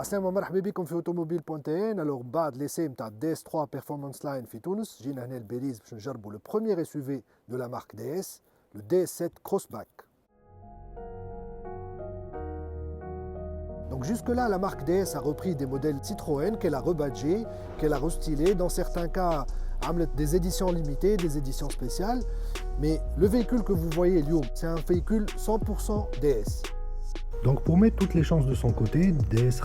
عسلامة مرحبا بكم في اوتوموبيل.ان. Alors بعد l'essai نتاع DS3 Performance Line في تونس جينا هنا لباريس باش نجربوا le premier SUV de la marque DS, le DS7 Crossback. Donc jusque-là, la marque DS a repris des modèles Citroën qu'elle a rebadgés, qu'elle a restylés. Dans certains cas, des éditions limitées, des éditions spéciales. Mais le véhicule que vous voyez, Lyoum, c'est un véhicule 100% DS. Donc pour mettre toutes les chances de son côté, DS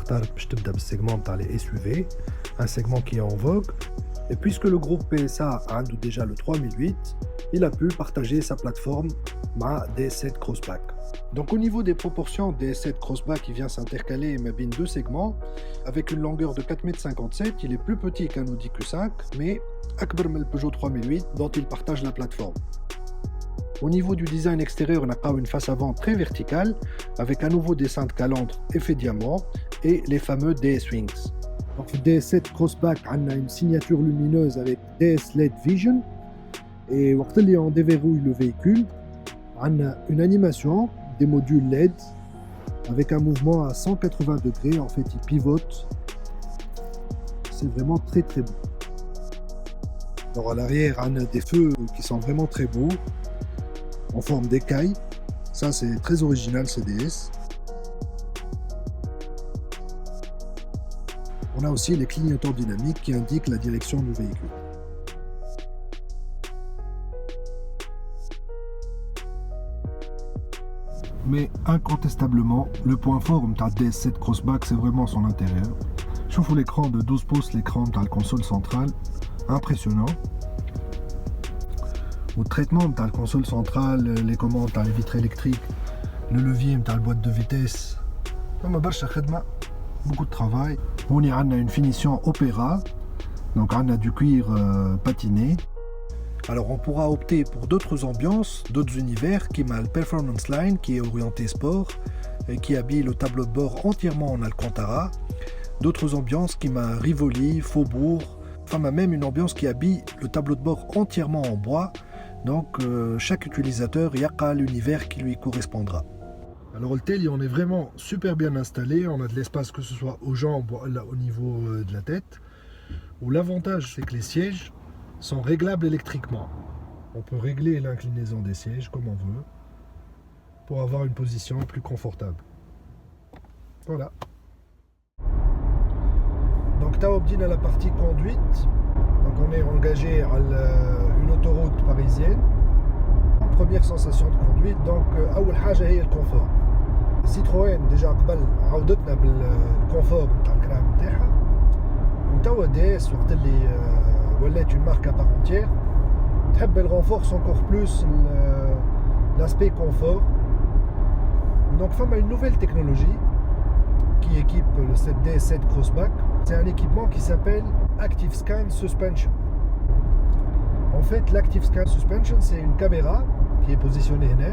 le segment les SUV, un segment qui est en vogue. Et puisque le groupe PSA a déjà le 3008, il a pu partager sa plateforme ma DS7 Crossback. Donc au niveau des proportions, DS7 Crossback il vient s'intercaler deux segments avec une longueur de 4,57 m. Il est plus petit qu'un Audi Q5, mais akbar le Peugeot 3008 dont il partage la plateforme. Au niveau du design extérieur, on a une face avant très verticale avec un nouveau dessin de calandre effet diamant et les fameux DS Wings. Donc le DS7 Crossback a une signature lumineuse avec DS LED Vision et quand on déverrouille le véhicule, on a une animation des modules LED avec un mouvement à 180 degrés. En fait, il pivote. C'est vraiment très très beau. Alors à l'arrière, on a des feux qui sont vraiment très beaux en forme d'écaille. Ça, c'est très original, c'est DS. On a aussi les clignotants dynamiques qui indiquent la direction du véhicule. Mais incontestablement, le point fort de la DS7 Crossback, c'est vraiment son intérieur. Je trouve l'écran de 12 pouces, l'écran de la console centrale, impressionnant. Au traitement de la console centrale, les commandes, les vitres électriques, le levier, la boîte de vitesse, beaucoup de travail. On a une finition Opera, donc on a du cuir patiné. Alors on pourra opter pour d'autres ambiances, d'autres univers, qui m'a le Performance Line qui est orienté sport et qui habille le tableau de bord entièrement en Alcantara. D'autres ambiances qui m'a Rivoli, Faubourg, enfin même une ambiance qui habille le tableau de bord entièrement en bois. Donc chaque utilisateur y a l'univers qui lui correspondra. Alors le Teli, on est vraiment super bien installé, on a de l'espace que ce soit aux jambes là, au niveau de la tête. Où l'avantage c'est que les sièges sont réglables électriquement. On peut régler l'inclinaison des sièges comme on veut pour avoir une position plus confortable. Voilà. Donc Taobdine à la partie conduite. Donc on est engagé à une autoroute parisienne. Première sensation de conduite, donc أول حاجة هي الكونفور. Citroën déjà قبل عودتنا بالكونفور نتاع الكرام نتاعها. وتوا DS وقت اللي ولات une marque à part entière. تحب elle renforce encore plus l'aspect confort. Donc femme a une nouvelle technologie qui équipe le DS7 Crossback. C'est un équipement qui s'appelle Active Scan Suspension. En fait, l'Active Scan Suspension, c'est une caméra qui est positionnée là,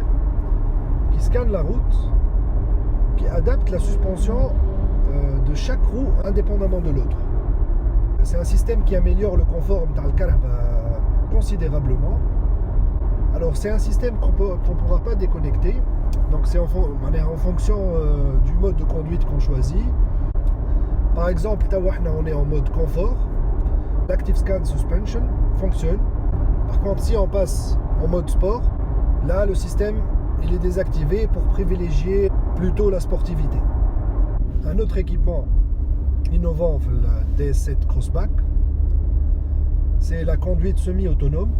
qui scanne la route, qui adapte la suspension de chaque roue indépendamment de l'autre. C'est un système qui améliore le confort de la considérablement. Alors, c'est un système qu'on ne pourra pas déconnecter. Donc, c'est en fonction du mode de conduite qu'on choisit. Par exemple, on est en mode confort. L'Active Scan Suspension fonctionne. Par contre, si on passe en mode sport, là, le système il est désactivé pour privilégier plutôt la sportivité. Un autre équipement innovant, le DS7 Crossback, c'est la conduite semi-autonome.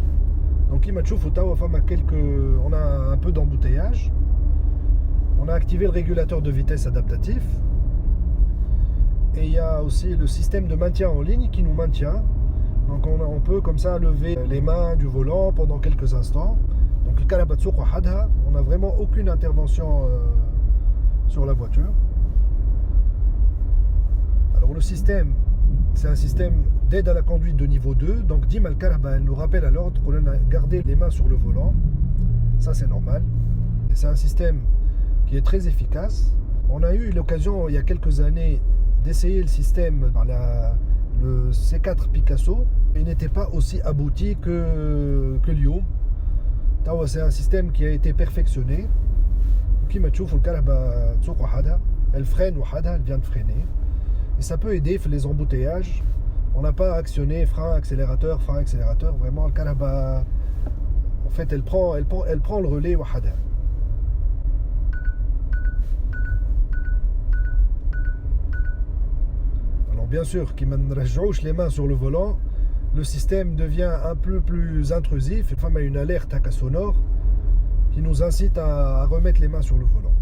Donc, on a un peu d'embouteillage. On a activé le régulateur de vitesse adaptatif. Et il y a aussi le système de maintien en ligne qui nous maintient. Donc on peut comme ça lever les mains du volant pendant quelques instants. Donc le karabat souk wahadha, on n'a vraiment aucune intervention sur la voiture. Alors le système, c'est un système d'aide à la conduite de niveau 2. Donc Dim al-Karaba, elle nous rappelle à l'ordre qu'on a gardé les mains sur le volant. Ça c'est normal. Et c'est un système qui est très efficace. On a eu l'occasion il y a quelques années d'essayer le système par le C4 Picasso. Il n'était pas aussi abouti que Lyon. C'est un système qui a été perfectionné. Elle freine, elle vient de freiner. Et ça peut aider les embouteillages. On n'a pas à actionner frein, accélérateur, Vraiment, le Karaba, en fait, elle prend le relais wahada. Alors bien sûr, qui ne rejouche les mains sur le volant, le système devient un peu plus intrusif. Il y a une alerte à sonore qui nous incite à remettre les mains sur le volant.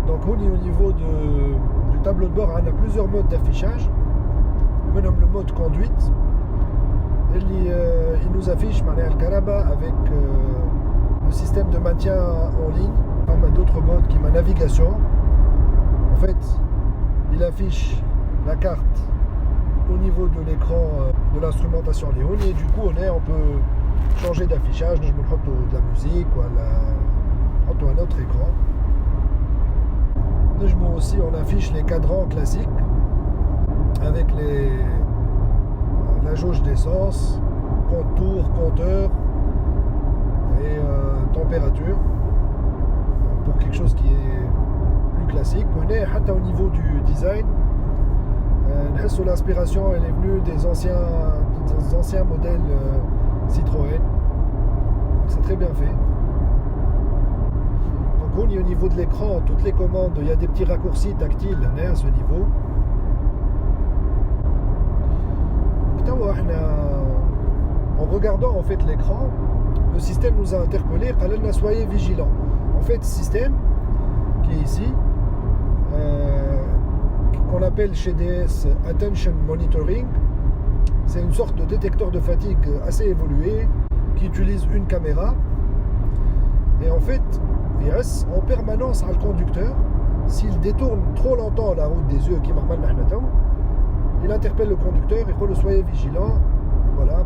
Donc au niveau du tableau de bord, on a plusieurs modes d'affichage. On nomme le mode conduite. Il nous affiche le Karaba avec le système de maintien en ligne. On a d'autres modes qui ma navigation. En fait, il affiche la carte au niveau de l'écran de l'instrumentation Léon, et du coup on peut changer d'affichage. Je me prends de la musique ou un autre écran. Aussi on affiche les cadrans classiques avec la jauge d'essence, contour, compteur et température. Donc pour quelque chose qui est plus classique. On est au niveau du design. L'inspiration elle est venue des anciens modèles Citroën. C'est très bien fait. Donc au niveau de l'écran, toutes les commandes, il y a des petits raccourcis tactiles à ce niveau. En regardant en fait l'écran, le système nous a interpellé. Soyez vigilants. En fait, ce système qui est ici, qu'on appelle chez DS Attention Monitoring, c'est une sorte de détecteur de fatigue assez évolué qui utilise une caméra et en fait il reste en permanence à le conducteur. S'il détourne trop longtemps la route des yeux qui il interpelle le conducteur et il faut soyez vigilant, voilà,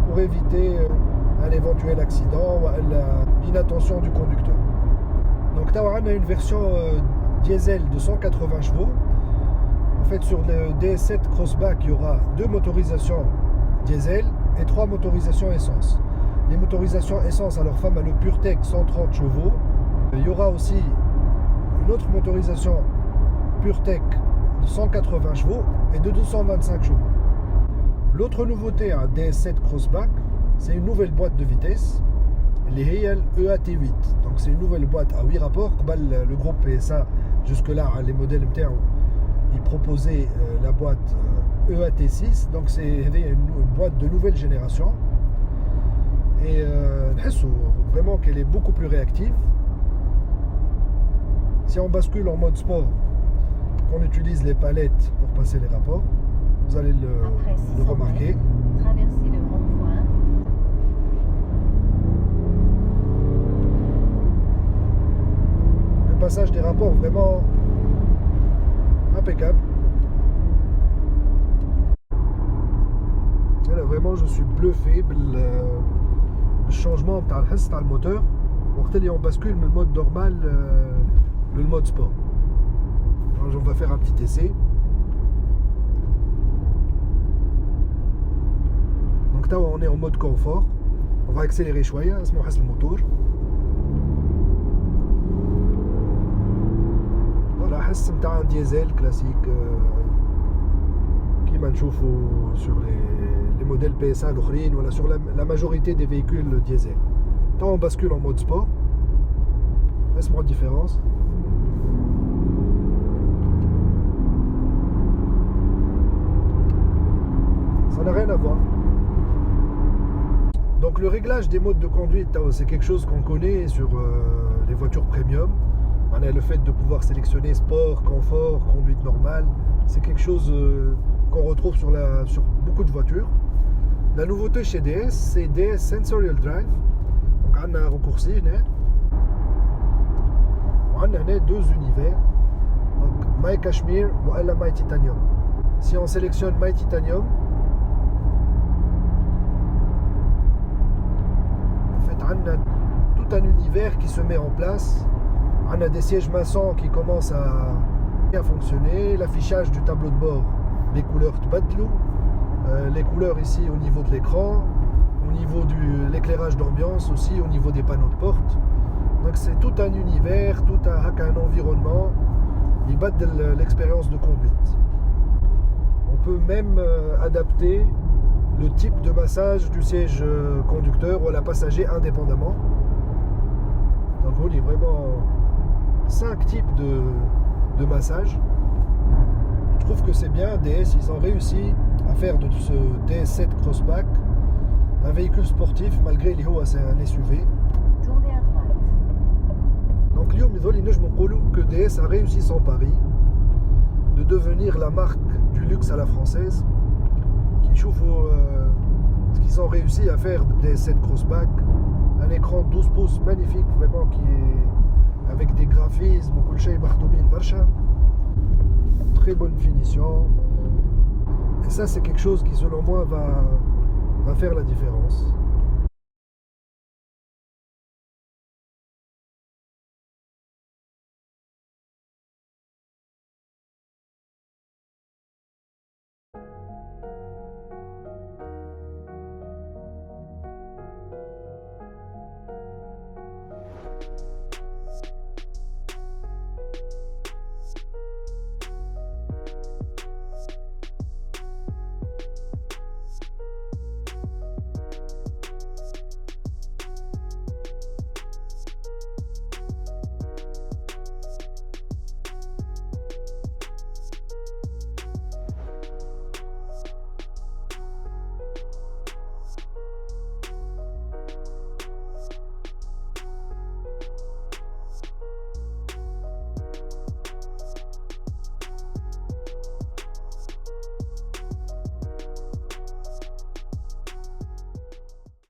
pour éviter un éventuel accident ou l'inattention du conducteur. Donc on a une version diesel de 180 chevaux. En fait, sur le DS7 Crossback, il y aura 2 motorisations diesel et 3 motorisations essence. Les motorisations essence, alors femme a le PureTech 130 chevaux. Il y aura aussi une autre motorisation PureTech de 180 chevaux et de 225 chevaux. L'autre nouveauté à DS7 Crossback, c'est une nouvelle boîte de vitesse, les EAT8. Donc c'est une nouvelle boîte à 8 rapports. Le groupe PSA, jusque-là, les modèles MTR, ils proposaient la boîte EAT6. Donc c'est une boîte de nouvelle génération. Et vraiment qu'elle est beaucoup plus réactive. Si on bascule en mode sport, qu'on utilise les palettes pour passer les rapports, vous allez le remarquer. Traversez le rond-point. Le passage des rapports vraiment impeccable. Et là, vraiment je suis bluffé le changement de le moteur. On bascule le mode normal, le mode sport. Alors, on va faire un petit essai. Donc là on est en mode confort. On va accélérer شوية اسمعوا حس الموتور. Voilà, حس نتاع un diesel classique كيما نشوفوا sur les modèles PSA الاخرين ولا sur la majorité des véhicules diesel. Quand on bascule en mode sport, اسمعوا la différence. Ça n'a rien à voir. Donc le réglage des modes de conduite, c'est quelque chose qu'on connaît sur les voitures premium. On a le fait de pouvoir sélectionner sport, confort, conduite normale. C'est quelque chose qu'on retrouve sur beaucoup de voitures. La nouveauté chez DS, c'est DS Sensorial Drive. Donc on a un raccourci. On a 2 univers. Donc My Kashmir ou My Titanium. Si on sélectionne My Titanium, on a tout un univers qui se met en place. On a des sièges maçons qui commencent à bien fonctionner, l'affichage du tableau de bord, les couleurs tbadlou, les couleurs ici au niveau de l'écran, au niveau de l'éclairage d'ambiance aussi, au niveau des panneaux de porte. Donc c'est tout un univers, tout un environnement يبدل l'expérience de conduite. On peut même adapter le type de massage du siège conducteur ou à la passager indépendamment. Donc on dit vraiment 5 types de massage. Je trouve que c'est bien. DS, ils ont réussi à faire de ce DS7 Crossback un véhicule sportif malgré qu'il c'est un SUV. Tournez à droite. Donc اليوم يظل نجم نقولوا que DS a réussi son pari de devenir la marque du luxe à la française. Qui شوفوا ce qu'ils ont réussi à faire DS7 Crossback, un écran 12 pouces magnifique vraiment qui est avec des graphismes وكل شيء مخدومين برشا. Très bonne finition. Et ça c'est quelque chose qui selon moi va faire la différence.